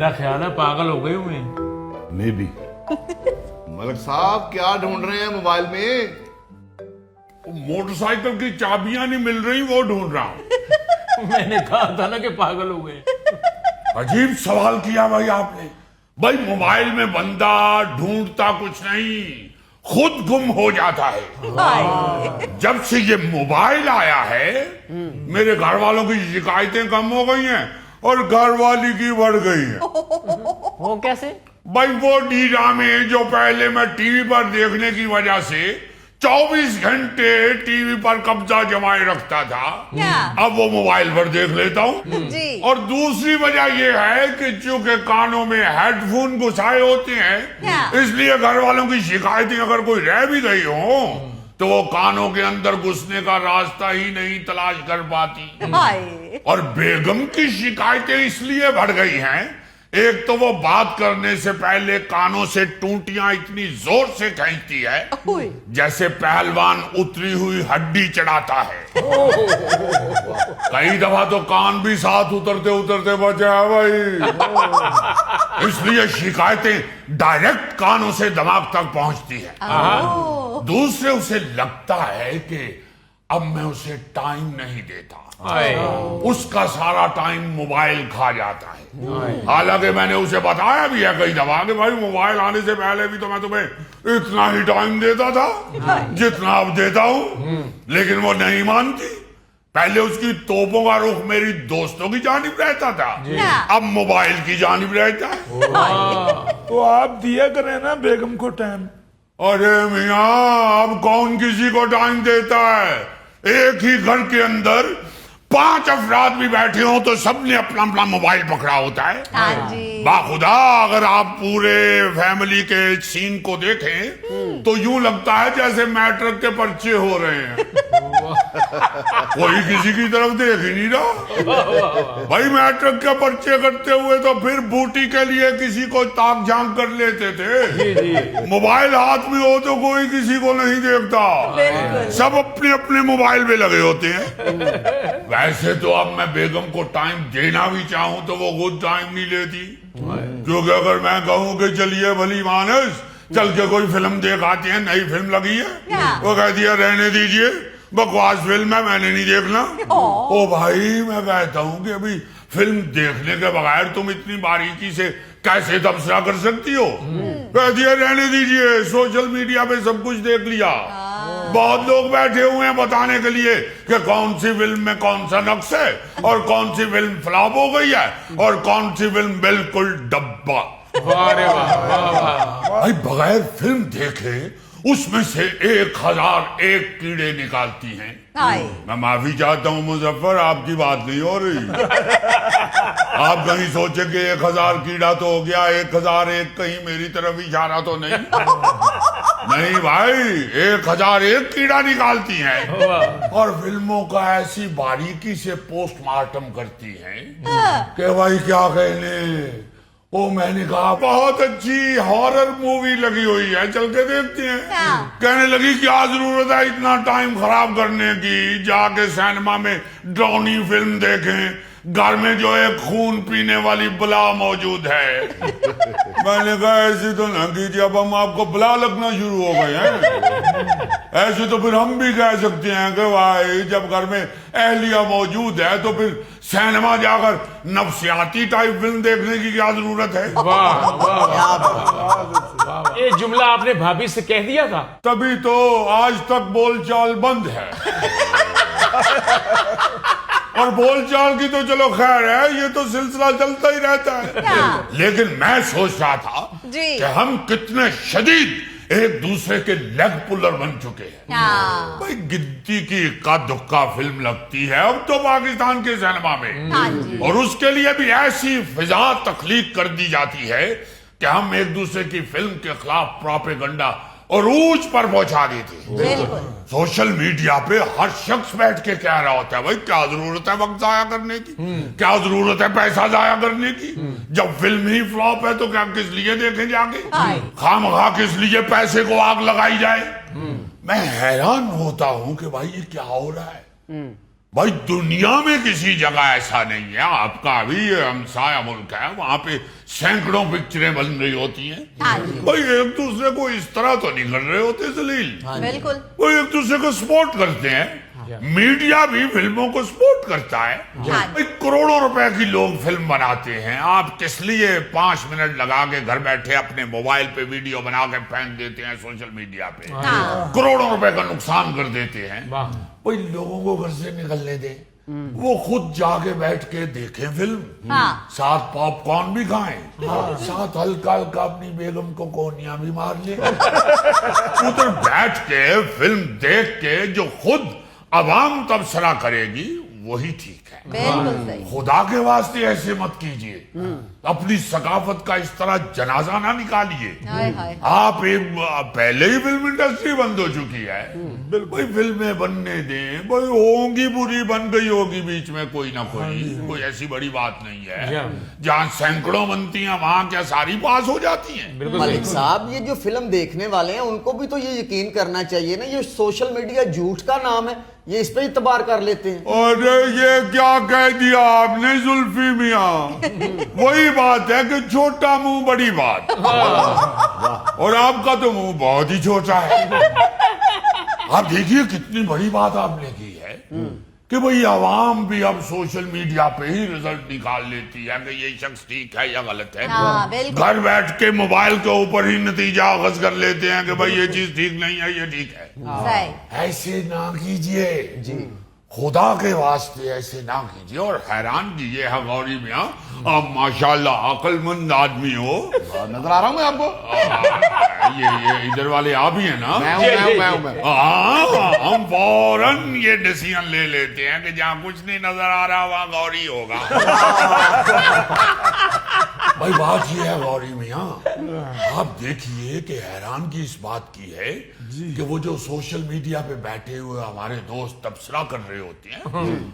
मेरा ख्याल है पागल हो गए हुए हैं। May be. मलिक साहब क्या ढूंढ रहे हैं मोबाइल में? मोटरसाइकिल की चाबियां नहीं मिल रही, वो ढूंढ रहा हूं। मैंने कहा था ना कि पागल हो गए। अजीब सवाल किया भाई आपने। भाई मोबाइल में बंदा ढूंढता कुछ नहीं, खुद गुम हो जाता है। जब से ये मोबाइल आया है मेरे घर वालों की शिकायतें कम हो गई हैं और घर वाली की बढ़ गई हैं। वो कैसे? भाई वो ड्रामे जो पहले मैं टीवी पर देखने की वजह से 24 घंटे टीवी पर कब्जा जमाए रखता था, अब वो मोबाइल पर देख लेता हूँ। और दूसरी वजह ये है कि चूंकि कानों में हेडफोन घुसाए होते हैं, इसलिए घर वालों की शिकायतें अगर कोई रह भी गई हो तो वो कानों के अंदर घुसने का रास्ता ही नहीं तलाश कर पाती। और बेगम की शिकायतें इसलिए बढ़ गई हैं, एक तो वो बात करने से पहले कानों से टूटियां इतनी जोर से खींचती है जैसे पहलवान उतरी हुई हड्डी चढ़ाता है। कई दफा तो कान भी साथ उतरते उतरते बचा है भाई। इसलिए शिकायतें डायरेक्ट कानों से दिमाग तक पहुंचती है। दूसरे उसे लगता है कि अब मैं उसे टाइम नहीं देता, उसका सारा टाइम मोबाइल खा जाता है। हालांकि मैंने उसे बताया भी है कई दफा कि भाई मोबाइल आने से पहले भी तो मैं तुम्हें इतना ही टाइम देता था जितना अब देता हूं, लेकिन वो नहीं मानती। पहले उसकी तोपों का रुख मेरी दोस्तों की जानिब रहता था, अब मोबाइल की जानिब रहता है। तो आप दिया करें ना बेगम को टाइम। अरे मियाँ, अब कौन किसी को टाइम देता है? एक ही घर के अंदर 5 अफराद भी बैठे हो तो सबने अपना अपना मोबाइल पकड़ा होता है। बाखुदा अगर आप पूरे फैमिली के सीन को देखें तो यूं लगता है जैसे मैट्रिक के पर्चे हो रहे हैं। कोई किसी की तरफ देख ही नहीं रहा। भाई मैट्रिक के पर्चे करते हुए तो फिर बूटी के लिए किसी को ताक झांक कर लेते थे। मोबाइल हाथ में हो तो कोई किसी को नहीं देखता, सब अपने अपने मोबाइल में लगे होते हैं। वैसे तो अब मैं बेगम को टाइम देना भी चाहूं तो वो खुद टाइम नहीं लेती, क्योंकि अगर मैं कहूं कि चलिए भली मानस चल के कोई फिल्म देख आते हैं, नई फिल्म लगी है, वो कहती है रहने दीजिए बकवास फिल्म है, मैंने नहीं देखना। ओ भाई, मैं कहता हूं कि अभी फिल्म देखने के बगैर तुम इतनी बारीकी से कैसे तबसरा कर सकती हो? कहती है रहने दीजिए, सोशल मीडिया पे सब कुछ देख लिया, बहुत लोग बैठे हुए हैं बताने के लिए कि कौन सी फिल्म में कौन सा नक्श है और कौन सी फिल्म फ्लॉप हो गई है और कौन सी फिल्म बिल्कुल डब्बा। भाई बगैर फिल्म देखे उसमें से 1001 कीड़े निकालती हैं। मैं माफी चाहता हूँ मुजफ्फर, आपकी बात नहीं हो रही। आप कहीं सोचे कि 1000 कीड़ा तो हो गया, 1001 कहीं मेरी तरफ इशारा तो नहीं? नहीं भाई, 1001 कीड़ा निकालती हैं और फिल्मों का ऐसी बारीकी से पोस्टमार्टम करती हैं कि भाई क्या कहने। ओ मैंने कहा बहुत अच्छी हॉरर मूवी लगी हुई है, चल के देखते हैं। कहने लगी क्या जरूरत है इतना टाइम खराब करने की, जाके सिनेमा में डरावनी फिल्म देखें, घर में जो है खून पीने वाली बला मौजूद है। मैंने कहा ऐसे तो ना कीजिए, अब हम आपको बला लगना शुरू हो गए हैं। ऐसे तो फिर हम भी कह सकते हैं कि भाई जब घर में अहलिया मौजूद है तो फिर सिनेमा जाकर नफसियाती टाइप फिल्म देखने की क्या जरूरत है? वाह वाह, ये जुमला आपने भाभी से कह दिया था? तभी तो आज तक बोलचाल बंद है। और बोलचाल की तो चलो खैर है, ये तो सिलसिला चलता ही रहता है। लेकिन मैं सोच रहा था कि हम कितने शदीद एक दूसरे के लेग पुलर बन चुके हैं। भाई गिद्दी की इक्का दुक्का फिल्म लगती है अब तो पाकिस्तान के सिनेमा में, और उसके लिए भी ऐसी फिजा तख्लीक कर दी जाती है कि हम एक दूसरे की फिल्म के खिलाफ प्रोपेगेंडा अरूज पर पहुंचा देते। सोशल मीडिया पे हर शख्स बैठ के कह रहा होता है भाई क्या जरूरत है वक्त जाया करने की, क्या जरूरत है पैसा जाया करने की, जब फिल्म ही फ्लॉप है तो क्या किस लिए देखें जाके, खामखा किस लिए पैसे को आग लगाई जाए। मैं हैरान होता हूं कि भाई ये क्या हो रहा है। भाई दुनिया में किसी जगह ऐसा नहीं है। आपका अभी ये हमसाया मुल्क है, वहां पे सैकड़ों पिक्चरें बन रही होती हैं। हाँ जी। भाई एक दूसरे को इस तरह तो नहीं कर रहे होते जलील, बिल्कुल। वो एक दूसरे को सपोर्ट करते हैं। मीडिया भी फिल्मों को सपोर्ट करता है। भाई करोड़ों रुपए की लोग फिल्म बनाते हैं, आप किस लिए 5 मिनट लगा के घर बैठे अपने मोबाइल पे वीडियो बना के फेंक देते हैं सोशल मीडिया पे, करोड़ों रुपए का नुकसान कर देते हैं। भाई लोगों को घर से निकलने दे, वो खुद जाके बैठ के देखें फिल्म, साथ पॉपकॉर्न भी खाएं, साथ हल्का हल्का अपनी बेगम को कोनिया भी मार ले। उधर बैठ के फिल्म देख के जो खुद अवाम तबसरा करेगी वही ठीक है। बिल्कुल सही। खुदा के वास्ते ऐसे मत कीजिए, अपनी सकाफत का इस तरह जनाजा ना निकालिए। हाय हाय। आप एक पहले ही फिल्म इंडस्ट्री बंद हो चुकी है, भाई फिल्में बनने दें, भाई होंगी बुरी बन गई होगी बीच में कोई ना कोई ऐसी बड़ी बात नहीं है। जहाँ सैकड़ों बनती हैं वहां क्या सारी पास हो जाती हैं? मलिक साहब, ये जो फिल्म देखने वाले हैं उनको भी तो ये यकीन करना चाहिए ना, ये सोशल मीडिया झूठ का नाम है, ये इस पे इतबार कर लेते हैं। अरे ये क्या कह दिया आपने जुल्फी मियां? वही बात है कि छोटा मुंह बड़ी बात, और आपका तो मुंह बहुत ही छोटा है। आप देखिए कितनी बड़ी बात आपने की है कि भाई आवाम भी अब सोशल मीडिया पे ही रिजल्ट निकाल लेती है कि ये शख्स ठीक है या गलत है। हाँ, बिल्कुल। घर बैठ के मोबाइल के ऊपर ही नतीजा अखज़ कर लेते हैं कि भाई ये चीज ठीक नहीं है, ये ठीक है। सही। ऐसे ना कीजिए जी, खुदा के वास्ते ऐसे ना कीजिए। और हैरान कीजिए है गौरी मियां, आप माशाल्लाह अक्लमंद आदमी हो। नजर आ रहा हूं मैं आपको? ये इधर वाले आप ही है ना? मैं हूं। हाँ, हम फौरन ये डिसीजन ले लेते हैं कि जहाँ कुछ नहीं नजर आ रहा वहाँ गौरी होगा। भाई बात ये है गौरी मियां, आप देखिए कि हैरान की इस बात की है कि वो जो सोशल मीडिया पे बैठे हुए हमारे दोस्त तबसरा कर रहे होते हैं,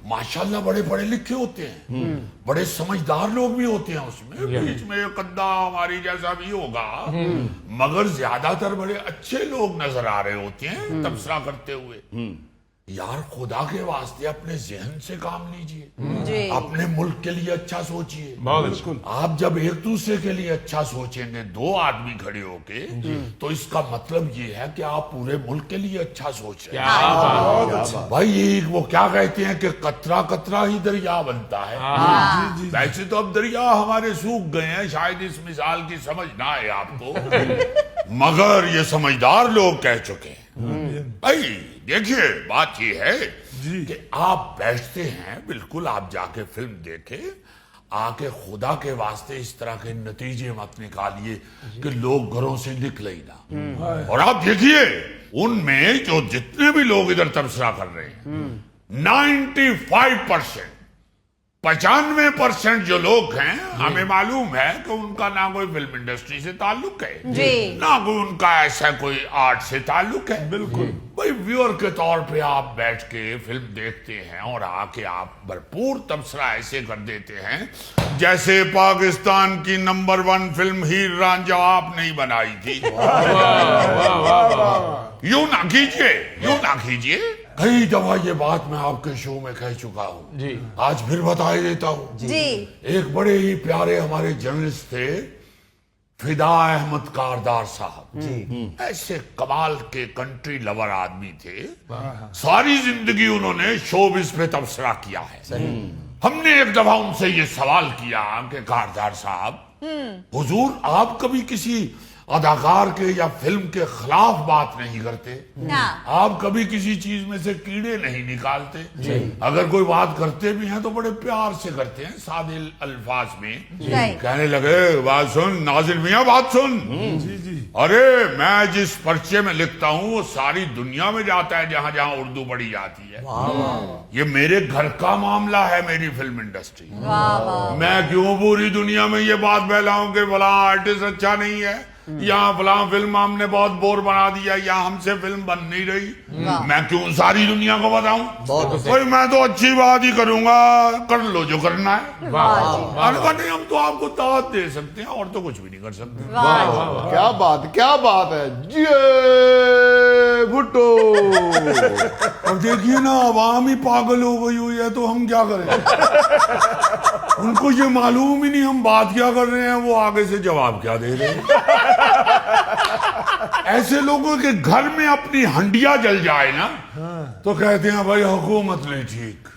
माशाल्लाह बड़े पढ़े लिखे होते हैं, बड़े समझदार लोग भी होते हैं उसमें, बीच में एक अद्दा हमारी जैसा भी होगा, मगर ज्यादातर बड़े अच्छे लोग नजर आ रहे होते हैं तबसरा करते हुए। यार खुदा के वास्ते अपने जहन से काम लीजिए, अपने मुल्क के लिए अच्छा सोचिए। बिल्कुल। आप जब एक दूसरे के लिए अच्छा सोचेंगे, दो आदमी खड़े होके, तो इसका मतलब ये है कि आप पूरे मुल्क के लिए अच्छा सोच रहे हैं। भाई ये वो क्या कहते हैं कि कतरा कतरा ही दरिया बनता है। वैसे तो अब दरिया हमारे सूख गए हैं, शायद इस मिसाल की समझ ना आए आपको, मगर ये समझदार लोग कह चुके हैं। भाई देखिए बात ये है कि आप बैठते हैं, बिल्कुल आप जाके फिल्म देखे, आके खुदा के वास्ते इस तरह के नतीजे मत निकालिए कि लोग घरों से निकले ही ना। और आप देखिए उनमें जो जितने भी लोग इधर तबसरा कर रहे हैं, 95% 95% जो लोग हैं, हमें मालूम है कि उनका ना कोई फिल्म इंडस्ट्री से ताल्लुक है जी, ना कोई उनका ऐसा कोई आर्ट से ताल्लुक है। बिल्कुल भाई व्यूअर के तौर पे आप बैठ के फिल्म देखते हैं और आके आप भरपूर तबसरा ऐसे कर देते हैं जैसे पाकिस्तान की नंबर 1 फिल्म हीर रांझा आप नहीं बनाई थी। यूं ना कीजिए, यूं ना कीजिए। कई दफा ये बात मैं आपके शो में कह चुका हूँ जी, आज फिर बता ही देता हूँ जी। एक बड़े ही प्यारे हमारे जर्नलिस्ट थे फिदा अहमद कारदार साहब जी, ऐसे कमाल के कंट्री लवर आदमी थे। सारी जिंदगी उन्होंने शोबिज़ पे तबसरा किया है। हमने एक दफा उनसे ये सवाल किया कि कारदार साहब, हुजूर आप कभी किसी अदाकार के या फिल्म के खिलाफ बात नहीं करते, आप कभी किसी चीज में से कीड़े नहीं निकालते, अगर कोई बात करते भी हैं तो बड़े प्यार से करते हैं, सादे अल्फाज में। कहने लगे बात सुन नाजिर मियां, बात सुन। अरे मैं जिस पर्चे में लिखता हूँ वो सारी दुनिया में जाता है, जहां जहां उर्दू पढ़ी जाती है। ये मेरे घर का मामला है, मेरी फिल्म इंडस्ट्री। मैं क्यों पूरी दुनिया में ये बात फैलाऊं कि भला आर्टिस्ट अच्छा नहीं है, यहाँ फला फिल्म हमने बहुत बोर बना दिया, यहाँ हमसे फिल्म बन नहीं रही। मैं क्यों सारी दुनिया को बताऊं? भाई मैं तो अच्छी बात ही करूंगा, कर लो जो करना है। अरे नहीं, हम तो आपको दावत दे सकते हैं और तो कुछ भी नहीं कर सकते। क्या बात है जी भुट्टो। अब देखिए ना, आवाम ही पागल हो गई हुई है, तो हम क्या करें? उनको ये मालूम ही नहीं हम बात क्या कर रहे हैं, वो आगे से जवाब क्या दे रहे हैं। ऐसे लोगों के घर में अपनी हंडिया जल जाए ना, तो कहते हैं भाई हुकूमत नहीं ठीक।